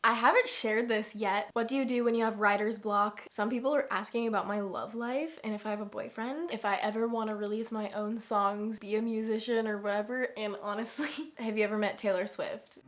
I haven't shared this yet. What do you do when you have writer's block? Some people are asking about my love life and if I have a boyfriend, if I ever want to release my own songs, be a musician or whatever. And honestly, have you ever met Taylor Swift?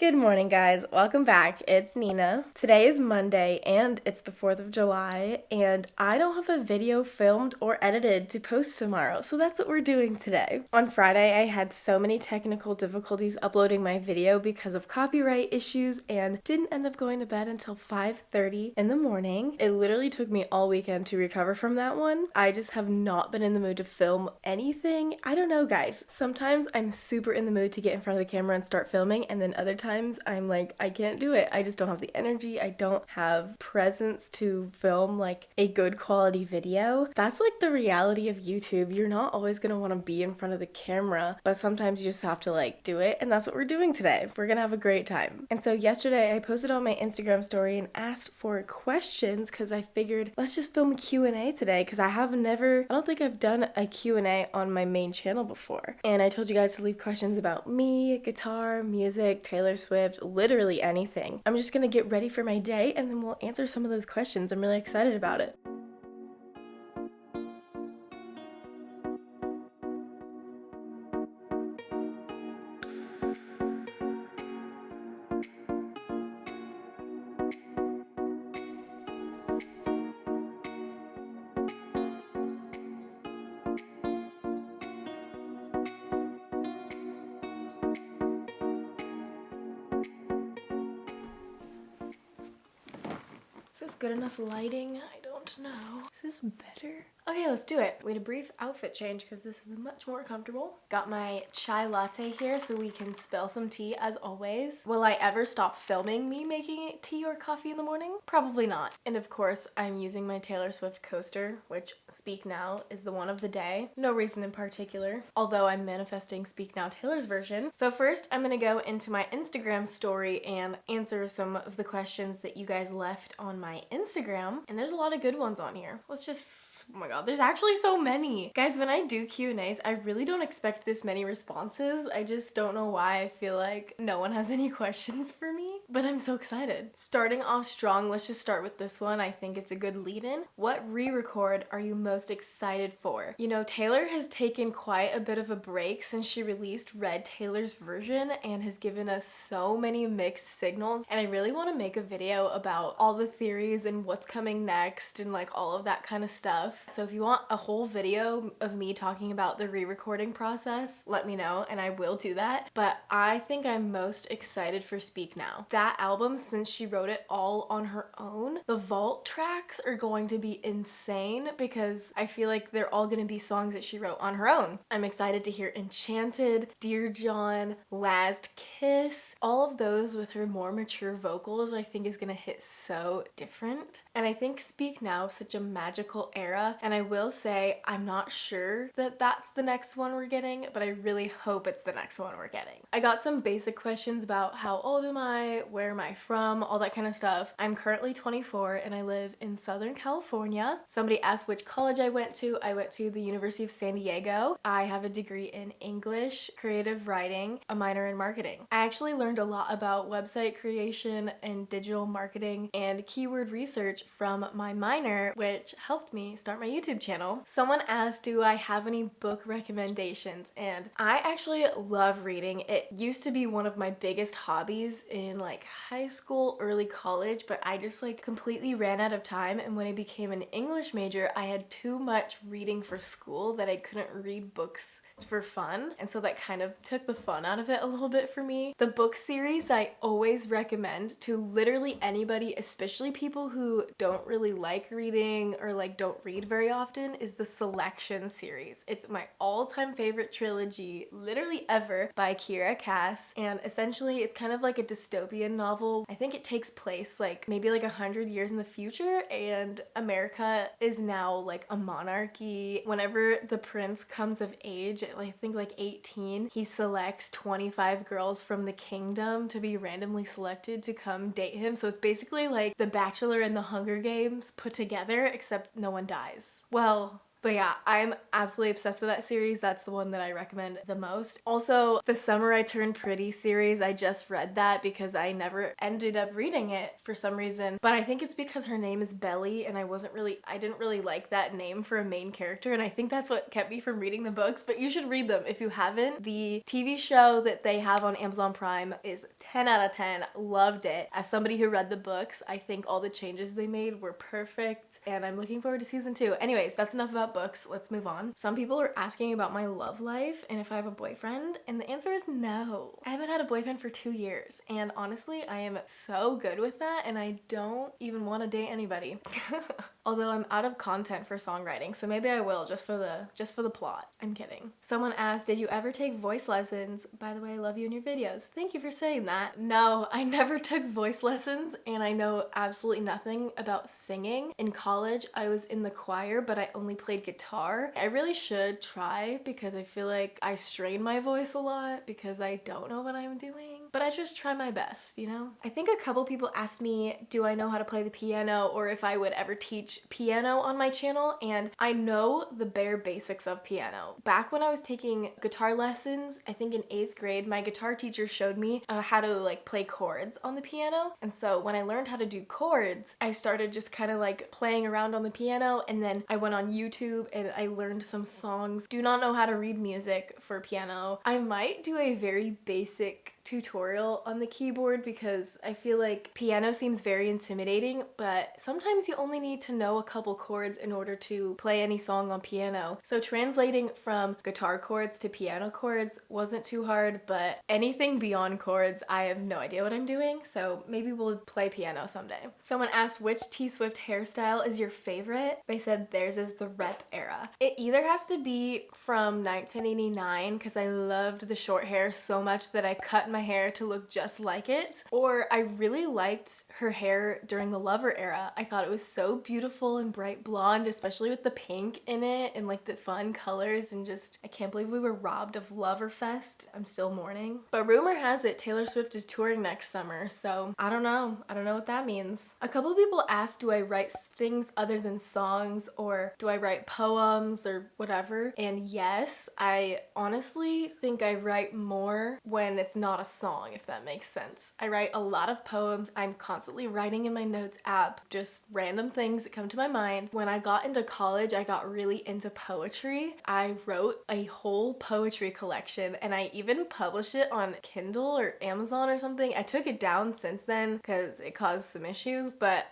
Good morning, guys. Welcome back. It's Nina. Today is Monday and it's the 4th of July and I don't have a video filmed or edited to post tomorrow, so that's what we're doing today. On Friday, I had so many technical difficulties uploading my video because of copyright issues and didn't end up going to bed until 5:30 in the morning. It literally took me all weekend to recover from that one. I just have not been in the mood to film anything. I don't know, guys. Sometimes I'm super in the mood to get in front of the camera and start filming, and then other times I'm like, I can't do it. I just don't have the energy. I don't have presence to film like a good quality video. That's like the reality of YouTube. You're not always gonna want to be in front of the camera, but sometimes you just have to like do it, and that's what we're doing today. We're gonna have a great time. And so yesterday I posted on my Instagram story and asked for questions because I figured let's just film a Q&A today because I don't think I've done a Q&A on my main channel before. And I told you guys to leave questions about me, guitar, music, Taylor Swift, literally anything. I'm just gonna get ready for my day and then we'll answer some of those questions. I'm really excited about it. Is this good enough lighting? I don't know. Is this better? Okay, let's do it. We had a brief outfit change because this is much more comfortable. Got my chai latte here so we can spill some tea as always. Will I ever stop filming me making tea or coffee in the morning? Probably not. And of course, I'm using my Taylor Swift coaster, which Speak Now is the one of the day. No reason in particular, although I'm manifesting Speak Now Taylor's version. So first, I'm gonna go into my Instagram story and answer some of the questions that you guys left on my Instagram. And there's a lot of good ones on here. Let's just, oh my god, there's actually so many. Guys, when I do Q&As, I really don't expect this many responses. I just don't know why I feel like no one has any questions for me, but I'm so excited. Starting off strong, let's just start with this one. I think it's a good lead-in. What re-record are you most excited for? You know, Taylor has taken quite a bit of a break since she released Red Taylor's version and has given us so many mixed signals, and I really want to make a video about all the theories and what's coming next and like all of that kind of stuff. So if you want a whole video of me talking about the re-recording process, let me know and I will do that. But I think I'm most excited for Speak Now. That album, since she wrote it all on her own, the vault tracks are going to be insane because I feel like they're all going to be songs that she wrote on her own. I'm excited to hear Enchanted, Dear John, Last Kiss, all of those with her more mature vocals I think is going to hit so different. And I think Speak Now is such a magical era, and I will say I'm not sure that that's the next one we're getting, but I really hope it's the next one we're getting. I got some basic questions about how old am I, where am I from, all that kind of stuff. I'm currently 24 and I live in Southern California. Somebody asked which college I went to. I went to the University of San Diego. I have a degree in English, creative writing, a minor in marketing. I actually learned a lot about website creation and digital marketing and keyword research from my minor, which helped me start my YouTube channel. Someone asked, do I have any book recommendations? And I actually love reading. It used to be one of my biggest hobbies in like high school, early college, but I just like completely ran out of time. And when I became an English major, I had too much reading for school that I couldn't read books for fun, and so that kind of took the fun out of it a little bit for me. The book series I always recommend to literally anybody, especially people who don't really like reading or like don't read very often, is the Selection series. It's my all-time favorite trilogy literally ever by Kiera Cass, and essentially it's kind of like a dystopian novel. I think it takes place like maybe like 100 years in the future, and America is now like a monarchy. Whenever the prince comes of age, I think like 18, he selects 25 girls from the kingdom to be randomly selected to come date him. So it's basically like The Bachelor and The Hunger Games put together, except no one dies. Well, But yeah, I'm absolutely obsessed with that series. That's the one that I recommend the most. Also, the Summer I Turned Pretty series, I just read that because I never ended up reading it for some reason. But I think it's because her name is Belly and I didn't really like that name for a main character, and I think that's what kept me from reading the books. But you should read them if you haven't. The TV show that they have on Amazon Prime is 10 out of 10. Loved it. As somebody who read the books, I think all the changes they made were perfect, and I'm looking forward to season 2. Anyways, that's enough about books. Let's move on. Some people are asking about my love life and if I have a boyfriend, and the answer is no. I haven't had a boyfriend for 2 years, and honestly, I am so good with that, and I don't even want to date anybody. Although I'm out of content for songwriting, so maybe I will just for the plot. I'm kidding. Someone asked, did you ever take voice lessons? By the way, I love you in your videos. Thank you for saying that. No, I never took voice lessons, and I know absolutely nothing about singing. In college, I was in the choir, but I only played guitar. I really should try because I feel like I strain my voice a lot because I don't know what I'm doing. But I just try my best, you know? I think a couple people asked me, do I know how to play the piano or if I would ever teach piano on my channel, and I know the bare basics of piano. Back when I was taking guitar lessons, I think in 8th grade, my guitar teacher showed me how to like play chords on the piano, and so when I learned how to do chords, I started just kind of like playing around on the piano, and then I went on YouTube and I learned some songs. Do not know how to read music for piano. I might do a very basic tutorial on the keyboard because I feel like piano seems very intimidating, but sometimes you only need to know a couple chords in order to play any song on piano. So translating from guitar chords to piano chords wasn't too hard, but anything beyond chords, I have no idea what I'm doing, so maybe we'll play piano someday. Someone asked which T-Swift hairstyle is your favorite. They said theirs is the rep era. It either has to be from 1989 because I loved the short hair so much that I cut my hair to look just like it, or I really liked her hair during the Lover era. I thought it was so beautiful and bright blonde, especially with the pink in it and like the fun colors, and just I can't believe we were robbed of Loverfest. I'm still mourning. But rumor has it Taylor Swift is touring next summer, so I don't know what that means. A couple people asked, do I write things other than songs, or do I write poems or whatever? And yes, I honestly think I write more when it's not a song, if that makes sense. I write a lot of poems. I'm constantly writing in my notes app, just random things that come to my mind. When I got into college, I got really into poetry. I wrote a whole poetry collection, and I even published it on Kindle or Amazon or something. I took it down since then because it caused some issues, but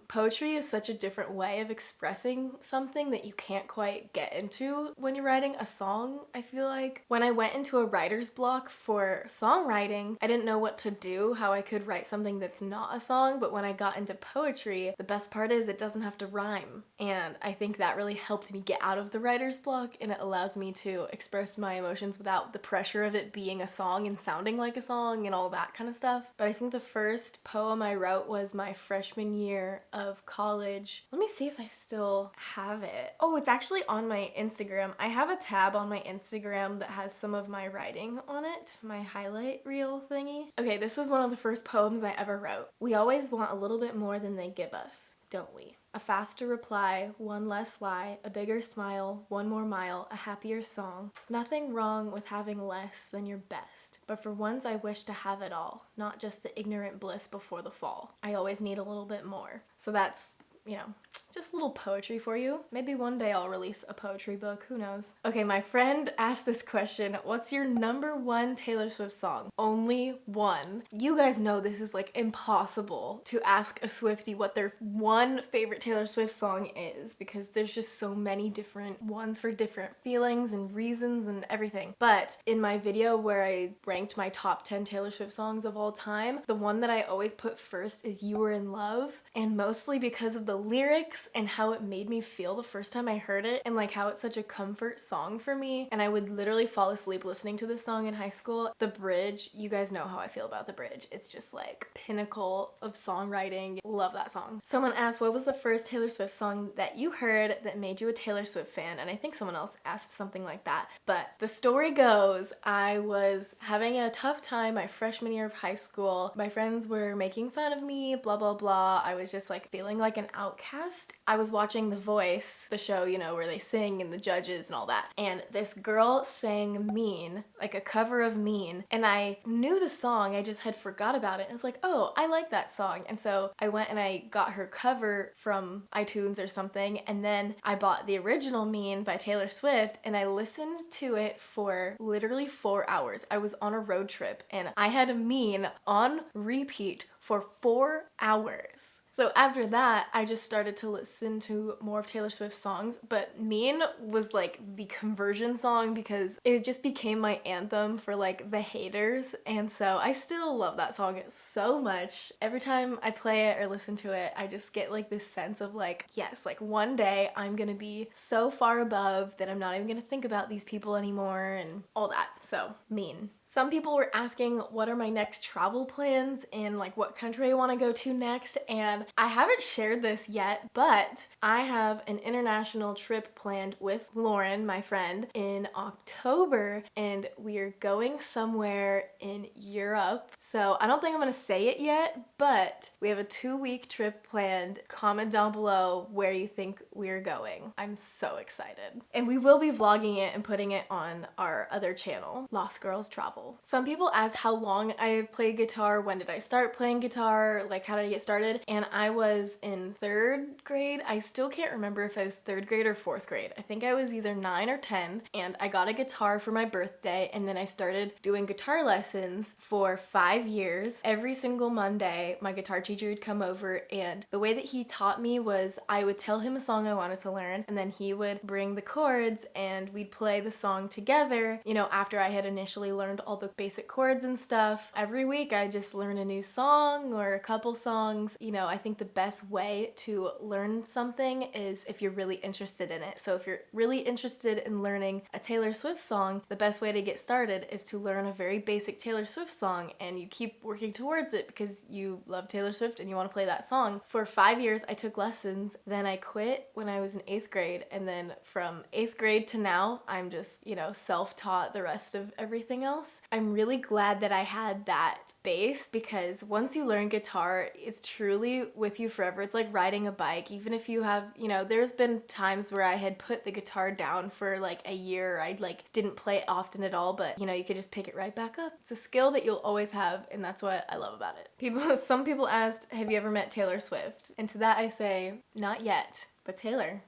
poetry is such a different way of expressing something that you can't quite get into when you're writing a song, I feel like. When I went into a writer's block for songwriting, I didn't know what to do, how I could write something that's not a song, but when I got into poetry, the best part is it doesn't have to rhyme, and I think that really helped me get out of the writer's block, and it allows me to express my emotions without the pressure of it being a song and sounding like a song and all that kind of stuff. But I think the first poem I wrote was my freshman year of college. Let me see if I still have it. Oh, it's actually on my Instagram. I have a tab on my Instagram that has some of my writing on it, my highlight reel thingy. Okay, this was one of the first poems I ever wrote. We always want a little bit more than they give us, don't we? A faster reply, one less lie, a bigger smile, one more mile, a happier song. Nothing wrong with having less than your best, but for once I wish to have it all, not just the ignorant bliss before the fall. I always need a little bit more. So that's, you know, just a little poetry for you. Maybe one day I'll release a poetry book, who knows? Okay, my friend asked this question, what's your #1 Taylor Swift song? Only one. You guys know this is like impossible to ask a Swiftie what their one favorite Taylor Swift song is, because there's just so many different ones for different feelings and reasons and everything. But in my video where I ranked my top 10 Taylor Swift songs of all time, the one that I always put first is You Were in Love, and mostly because of the lyrics and how it made me feel the first time I heard it, and like how it's such a comfort song for me, and I would literally fall asleep listening to this song in high school. The bridge, you guys know how I feel about the bridge. It's just like pinnacle of songwriting. Love that song. Someone asked, what was the first Taylor Swift song that you heard that made you a Taylor Swift fan? And I think someone else asked something like that. But the story goes, I was having a tough time my freshman year of high school. My friends were making fun of me, blah, blah, blah. I was just like feeling like an Outcast. I was watching The Voice, the show, you know, where they sing and the judges and all that. And this girl sang Mean, like a cover of Mean. And I knew the song, I just had forgot about it. I was like, oh, I like that song. And so I went and I got her cover from iTunes or something. And then I bought the original Mean by Taylor Swift and I listened to it for literally 4 hours. I was on a road trip and I had Mean on repeat for 4 hours. So after that, I just started to listen to more of Taylor Swift's songs, but Mean was like the conversion song because it just became my anthem for like the haters, and so I still love that song so much. Every time I play it or listen to it, I just get like this sense of like, yes, like one day I'm gonna be so far above that I'm not even gonna think about these people anymore and all that. So, Mean. Some people were asking what are my next travel plans and like what country I want to go to next, and I haven't shared this yet, but I have an international trip planned with Lauren, my friend, in October, and we are going somewhere in Europe. So I don't think I'm going to say it yet, but we have a 2-week trip planned. Comment down below where you think we're going. I'm so excited. And we will be vlogging it and putting it on our other channel, Lost Girls Travel. Some people ask how long I've played guitar, when did I start playing guitar, like how did I get started, and I was in 3rd grade. I still can't remember if I was 3rd grade or 4th grade. I think I was either 9 or 10, and I got a guitar for my birthday, and then I started doing guitar lessons for 5 years. Every single Monday, my guitar teacher would come over, and the way that he taught me was I would tell him a song I wanted to learn, and then he would bring the chords, and we'd play the song together, you know, after I had initially learned all the basic chords and stuff. Every week I just learn a new song or a couple songs. You know, I think the best way to learn something is if you're really interested in it. So if you're really interested in learning a Taylor Swift song, the best way to get started is to learn a very basic Taylor Swift song, and you keep working towards it because you love Taylor Swift and you want to play that song. For 5 years I took lessons, then I quit when I was in 8th grade, and then from 8th grade to now I'm just, you know, self-taught the rest of everything else. I'm really glad that I had that base because once you learn guitar, it's truly with you forever. It's like riding a bike. Even if you have, you know, there's been times where I had put the guitar down for like a year. I like didn't play it often at all, but you know, you could just pick it right back up. It's a skill that you'll always have, and that's what I love about it. Some people asked, have you ever met Taylor Swift? And to that I say, not yet, but Taylor,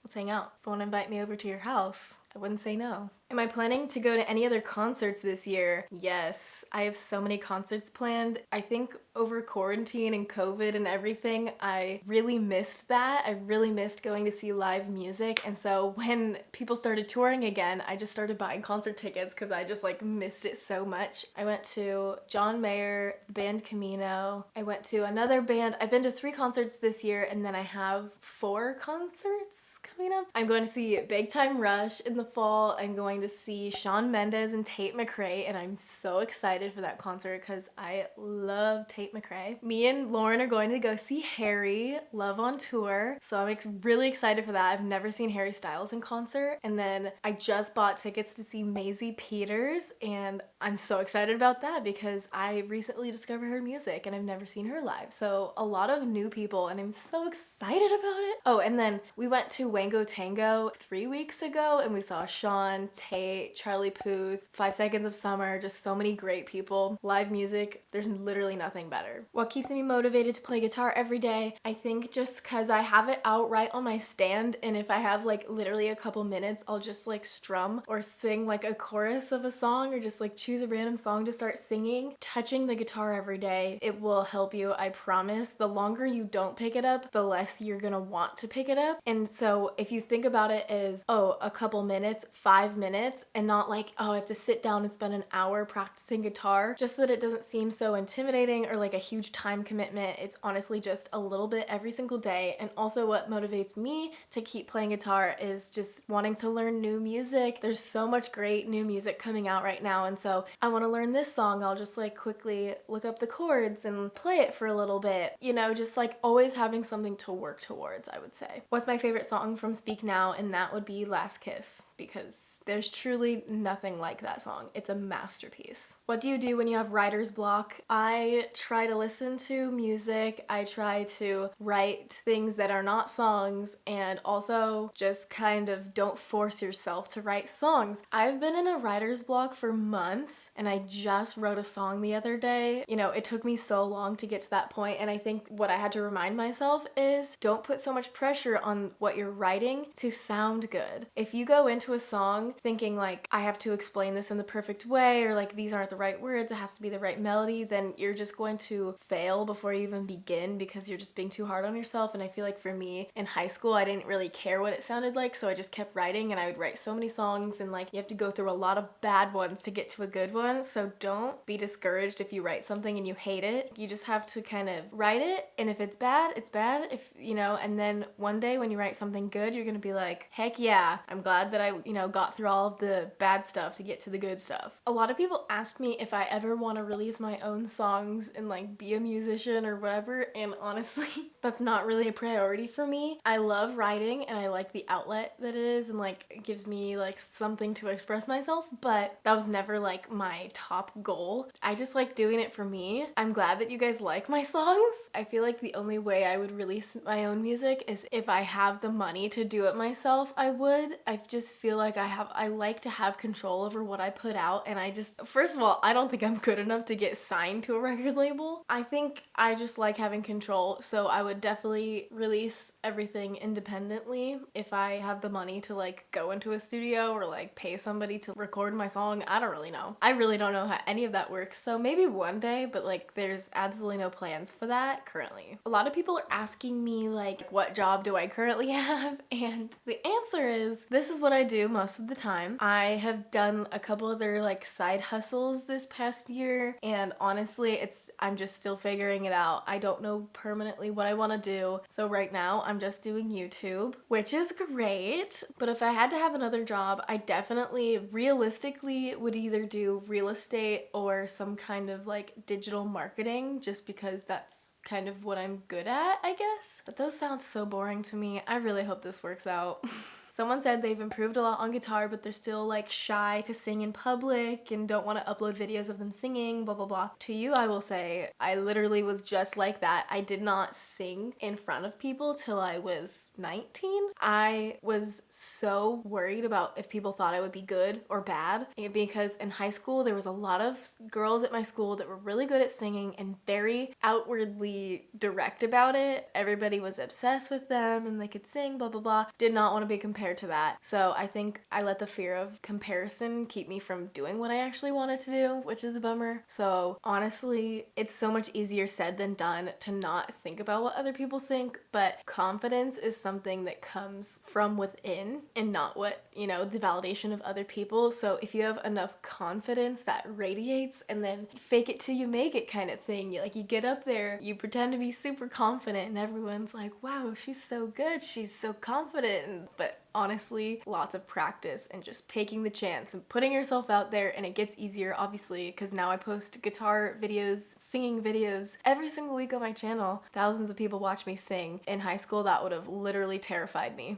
let's hang out. If you want to invite me over to your house, I wouldn't say no. Am I planning to go to any other concerts this year? Yes, I have so many concerts planned. I think over quarantine and COVID and everything, I really missed that. I really missed going to see live music. And so when people started touring again, I just started buying concert tickets because I just like missed it so much. I went to John Mayer, the band Camino. I went to another band. I've been to 3 concerts this year, and then I have 4 concerts coming up. I'm going to see Big Time Rush in the fall. I'm going to see Shawn Mendes and Tate McRae, and I'm so excited for that concert because I love Tate McRae. Me and Lauren are going to go see Harry, Love on Tour, so I'm really excited for that. I've never seen Hairstyles in concert, and then I just bought tickets to see Maisie Peters, and I'm so excited about that because I recently discovered her music and I've never seen her live, so a lot of new people, and I'm so excited about it. Oh, and then we went to Wango Tango 3 weeks ago, and we saw Sean, Tate, Charlie Puth, 5 Seconds of Summer, just so many great people. Live music, there's literally nothing better. What keeps me motivated to play guitar every day? I think just because I have it out right on my stand, and if I have like literally a couple minutes, I'll just like strum or sing like a chorus of a song, or just like choose a random song to start singing. Touching the guitar every day, it will help you, I promise. The longer you don't pick it up, the less you're gonna want to pick it up. And so if you think about it as, oh, a couple minutes, 5 minutes, and not like, oh, I have to sit down and spend an hour practicing guitar, just so that it doesn't seem so intimidating or like a huge time commitment. It's honestly just a little bit every single day. And also what motivates me to keep playing guitar is just wanting to learn new music. There's so much great new music coming out right now, and so I want to learn this song. I'll just like quickly look up the chords and play it for a little bit, you know, just like always having something to work towards, I would say. What's my favorite song from from Speak Now, and that would be Last Kiss, because there's truly nothing like that song. It's a masterpiece. What do you do when you have writer's block? I try to listen to music. I try to write things that are not songs, and also just kind of don't force yourself to write songs. I've been in a writer's block for months, and I just wrote a song the other day. You know, it took me so long to get to that point, and I think what I had to remind myself is don't put so much pressure on what you're writing to sound good. If you go into a song thinking like, I have to explain this in the perfect way, or like these aren't the right words, it has to be the right melody, then you're just going to fail before you even begin because you're just being too hard on yourself. And I feel like for me in high school, I didn't really care what it sounded like, so I just kept writing, and I would write so many songs, and like you have to go through a lot of bad ones to get to a good one. So don't be discouraged if you write something and you hate it. You just have to kind of write it, and if it's bad, it's bad. If you know, and then one day when you write something good, you're gonna be like, heck yeah, I'm glad that I, you know, got through all of the bad stuff to get to the good stuff. A lot of people ask me if I ever want to release my own songs and like be a musician or whatever, and honestly, that's not really a priority for me. I love writing and I like the outlet that it is, and like it gives me like something to express myself, but that was never like my top goal. I just like doing it for me. I'm glad that you guys like my songs. I feel like the only way I would release my own music is if I have the money to do it myself. I would. I just feel like I like to have control over what I put out, and I just, first of all, I don't think I'm good enough to get signed to a record label. I think I just like having control, so I would definitely release everything independently if I have the money to like go into a studio or like pay somebody to record my song. I don't really know. I really don't know how any of that works, so maybe one day, but like there's absolutely no plans for that currently. A lot of people are asking me like, what job do I currently have? And the answer is, this is what I do most of the time. I have done a couple other like side hustles this past year, and honestly, I'm just still figuring it out. I don't know permanently what I want to do. So right now I'm just doing YouTube, which is great. But if I had to have another job, I definitely realistically would either do real estate or some kind of like digital marketing, just because that's kind of what I'm good at, I guess. But those sound so boring to me. I really hope this works out. Someone said they've improved a lot on guitar, but they're still like shy to sing in public and don't want to upload videos of them singing, blah, blah, blah. To you, I will say, I literally was just like that. I did not sing in front of people till I was 19. I was so worried about if people thought I would be good or bad, because in high school, there was a lot of girls at my school that were really good at singing and very outwardly direct about it. Everybody was obsessed with them and they could sing, blah, blah, blah. Did not want to be compared to that. So I think I let the fear of comparison keep me from doing what I actually wanted to do, which is a bummer. So honestly, it's so much easier said than done to not think about what other people think, but confidence is something that comes from within and not what, you know, the validation of other people. So if you have enough confidence that radiates and then fake it till you make it kind of thing, you get up there, you pretend to be super confident and everyone's like, wow, she's so good, she's so confident, but honestly, lots of practice and just taking the chance and putting yourself out there, and it gets easier obviously because now I post guitar videos, singing videos every single week on my channel. Thousands of people watch me sing. In high school, that would have literally terrified me.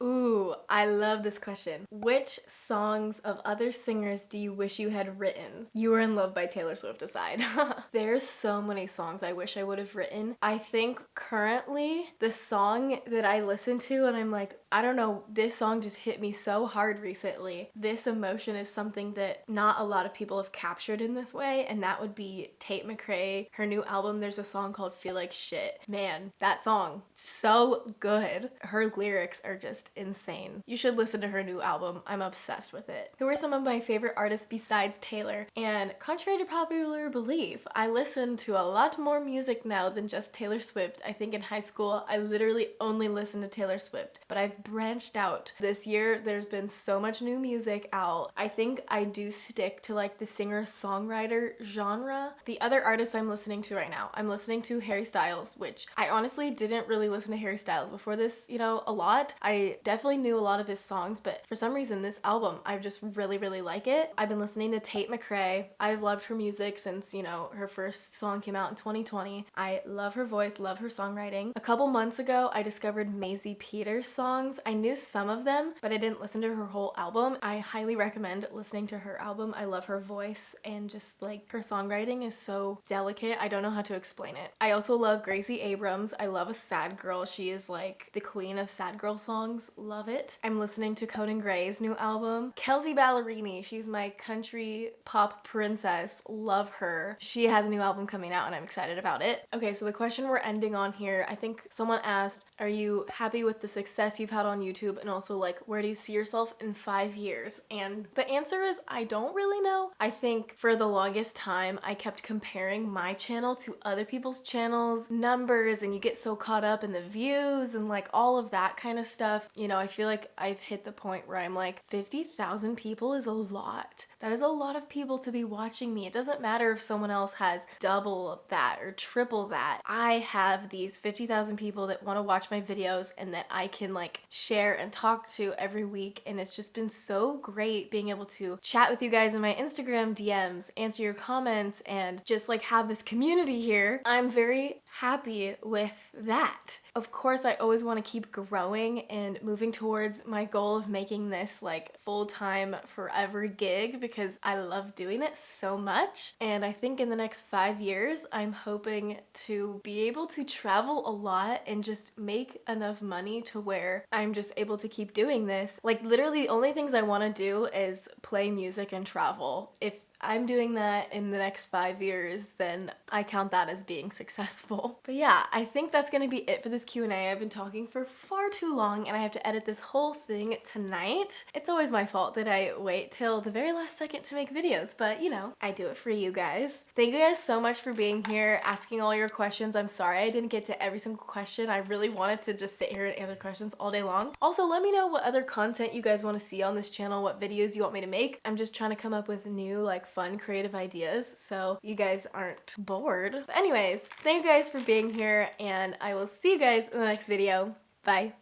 Ooh, I love this question. Which songs of other singers do you wish you had written? You Were in Love by Taylor Swift aside. There's so many songs I wish I would have written. I think currently the song that I listen to and I'm like, I don't know, this song just hit me so hard recently. This emotion is something that not a lot of people have captured in this way, and that would be Tate McRae. Her new album, there's a song called Feel Like Shit. Man, that song, so good. Her lyrics are just insane. You should listen to her new album. I'm obsessed with it. Who are some of my favorite artists besides Taylor? And contrary to popular belief, I listen to a lot more music now than just Taylor Swift. I think in high school, I literally only listened to Taylor Swift, but I've branched out. This year, there's been so much new music out. I think I do stick to like the singer-songwriter genre. The other artists I'm listening to right now, I'm listening to Hairstyles, which I honestly didn't really listen to Hairstyles before this, a lot. I definitely knew a lot of his songs, but for some reason, this album, I just really, really like it. I've been listening to Tate McRae. I've loved her music since, her first song came out in 2020. I love her voice, love her songwriting. A couple months ago, I discovered Maisie Peters' song, songs. I knew some of them, but I didn't listen to her whole album. I highly recommend listening to her album. I love her voice and just like her songwriting is so delicate. I don't know how to explain it. I also love Gracie Abrams. I love a sad girl. She is like the queen of sad girl songs. Love it. I'm listening to Conan Gray's new album. Kelsey Ballerini, she's my country pop princess. Love her. She has a new album coming out and I'm excited about it. Okay, so the question we're ending on here, I think someone asked, are you happy with the success you've had on YouTube? And also like, where do you see yourself in 5 years? And the answer is, I don't really know. I think for the longest time, I kept comparing my channel to other people's channels, numbers, and you get so caught up in the views and like all of that kind of stuff. You know, I feel like I've hit the point where I'm like, 50,000 people is a lot. That is a lot of people to be watching me. It doesn't matter if someone else has double of that or triple that. I have these 50,000 people that want to watch my videos and that I can like share and talk to every week, and it's just been so great being able to chat with you guys in my Instagram DMs, answer your comments, and just like have this community here. I'm very happy with that. Of course, I always want to keep growing and moving towards my goal of making this like full-time forever gig because I love doing it so much. And I think in the next 5 years, I'm hoping to be able to travel a lot and just make enough money to where I'm just able to keep doing this. Like literally the only things I want to do is play music and travel. If I'm doing that in the next 5 years, then I count that as being successful. But yeah, I think that's gonna be it for this Q&A. I've been talking for far too long and I have to edit this whole thing tonight. It's always my fault that I wait till the very last second to make videos, but you know, I do it for you guys. Thank you guys so much for being here, asking all your questions. I'm sorry I didn't get to every single question. I really wanted to just sit here and answer questions all day long. Also, let me know what other content you guys want to see on this channel, what videos you want me to make. I'm just trying to come up with new like fun creative ideas so you guys aren't bored. But anyways, thank you guys for being here and I will see you guys in the next video. Bye.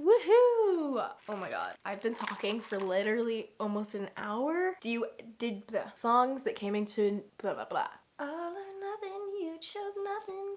Woohoo! Oh my god, I've been talking for literally almost an hour. Did the songs that came into blah blah blah. All or nothing, you chose nothing.